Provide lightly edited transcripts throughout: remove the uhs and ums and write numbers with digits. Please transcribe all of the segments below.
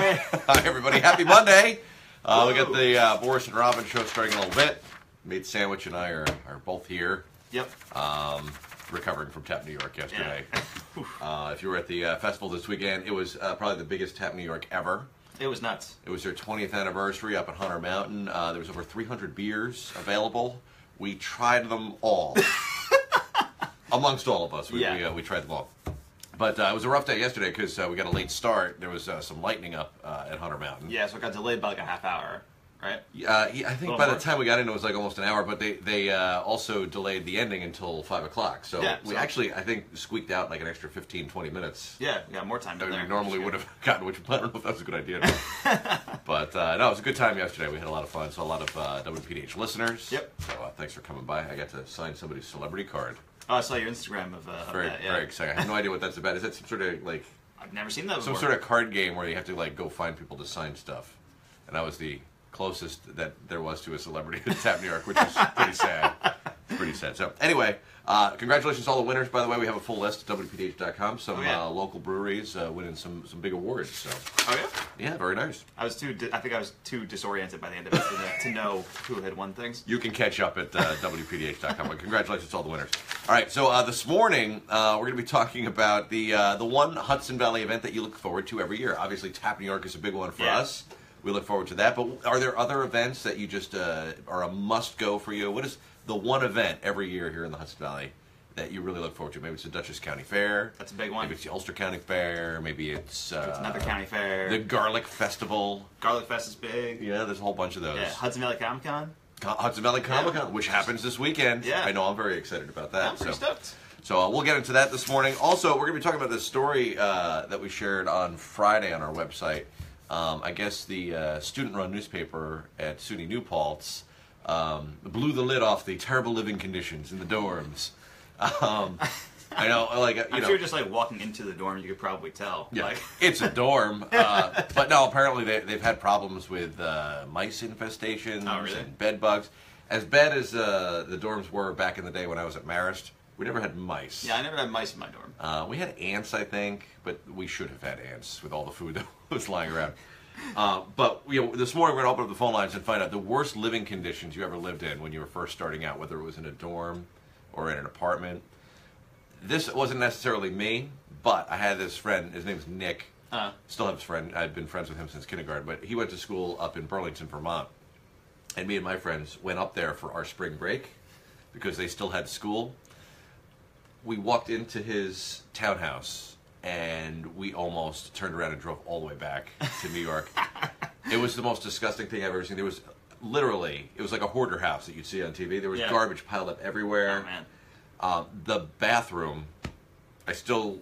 Hi, everybody. Happy Monday. We got the Boris and Robyn show starting in a little bit. Meat Sandwich and I are both here. Yep. Recovering from Tap New York yesterday. Yeah. If you were at the festival this weekend, it was probably the biggest Tap New York ever. It was nuts. It was their 20th anniversary up at Hunter Mountain. There was over 300 beers available. We tried them all. Amongst all of us, we tried them all. But it was a rough day yesterday because we got a late start. There was some lightning up at Hunter Mountain. Yeah, so it got delayed by like a half hour, right? I think by the time we got in, it was like almost an hour. But they also delayed the ending until 5 o'clock. So we actually, I think, squeaked out like an extra 15, 20 minutes. Yeah, we got more time than we normally would have gotten, which I don't know if that was a good idea. But no, it was a good time yesterday. We had a lot of fun. Saw a lot of WPDH listeners. Yep. So thanks for coming by. I got to sign somebody's celebrity card. Oh, I saw your Instagram of very, that. Yeah. Very exciting. I have no idea what that's about. Is that some sort of like? I've never seen that before. Some sort of card game where you have to like go find people to sign stuff, and I was the closest that there was to a celebrity in Tap New York, which is pretty sad. Pretty sad. So anyway, congratulations to all the winners. By the way, we have a full list at WPDH.com. Some local breweries winning some big awards. So. Oh yeah. Yeah, very nice. I think I was too disoriented by the end of it to know who had won things. You can catch up at WPDH.com. But congratulations to all the winners. All right, so this morning we're going to be talking about the one Hudson Valley event that you look forward to every year. Obviously, Tap New York is a big one for us. We look forward to that. But are there other events that you just are a must-go for you? What is the one event every year here in the Hudson Valley that you really look forward to? Maybe it's the Dutchess County Fair. That's a big one. Maybe it's the Ulster County Fair. Maybe it's another county fair. The Garlic Festival. Garlic Fest is big. Yeah, there's a whole bunch of those. Yeah, Hudson Valley Comic Con. Hudson Valley Comic Con, which happens this weekend. Yeah. I know, I'm very excited about that. I'm pretty stoked. So we'll get into that this morning. Also, we're going to be talking about this story that we shared on Friday on our website. I guess the student-run newspaper at SUNY New Paltz blew the lid off the terrible living conditions in the dorms. I know, I'm sure just like walking into the dorm, you could probably tell. Yeah, like. It's a dorm, but no. Apparently, they've had problems with mice infestations and bed bugs. As bad as the dorms were back in the day when I was at Marist, we never had mice. Yeah, I never had mice in my dorm. We had ants, I think, but we should have had ants with all the food that was lying around. But this morning we're going to open up the phone lines and find out the worst living conditions you ever lived in when you were first starting out, whether it was in a dorm or in an apartment. This wasn't necessarily me, but I had this friend. His name's Nick. Still have his friend. I've been friends with him since kindergarten, but he went to school up in Burlington, Vermont. And me and my friends went up there for our spring break because they still had school. We walked into his townhouse, and we almost turned around and drove all the way back to New York. It was the most disgusting thing I've ever seen. There was literally, it was like a hoarder house that you'd see on TV. There was garbage piled up everywhere. Oh, man. The bathroom, I still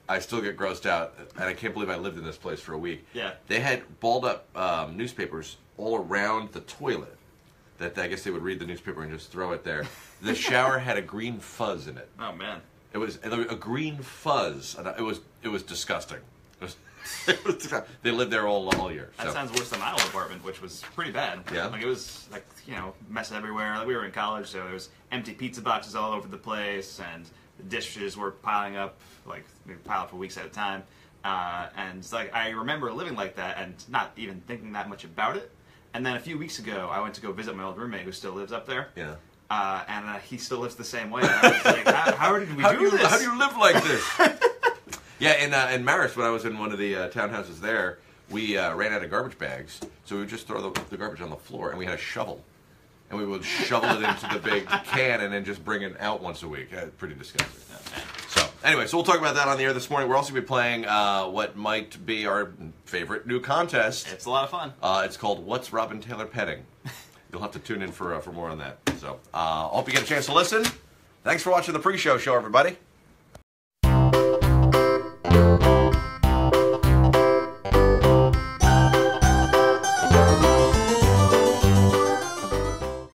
get grossed out, and I can't believe I lived in this place for a week. Yeah. They had balled up newspapers all around the toilet. That I guess they would read the newspaper and just throw it there. The shower had a green fuzz in it. Oh man! It was a green fuzz, and it was disgusting. They lived there all year. That sounds worse than my old apartment, which was pretty bad. Yeah. Like it was like mess everywhere. Like we were in college, so there was empty pizza boxes all over the place, and the dishes were piling up, like they pile up for weeks at a time. And it's like I remember living like that and not even thinking that much about it. And then a few weeks ago, I went to go visit my old roommate who still lives up there. Yeah. And he still lives the same way. And I was like, how did we do this? How do you live like this? Yeah, in Marist, when I was in one of the townhouses there, we ran out of garbage bags, so we would just throw the garbage on the floor, and we had a shovel. And we would shovel it into the big can and then just bring it out once a week. Pretty disgusting. So, anyway, so we'll talk about that on the air this morning. We're also going to be playing what might be our favorite new contest. It's a lot of fun. It's called What's Robyn Petting? You'll have to tune in for more on that. So, I hope you get a chance to listen. Thanks for watching the pre-show, everybody.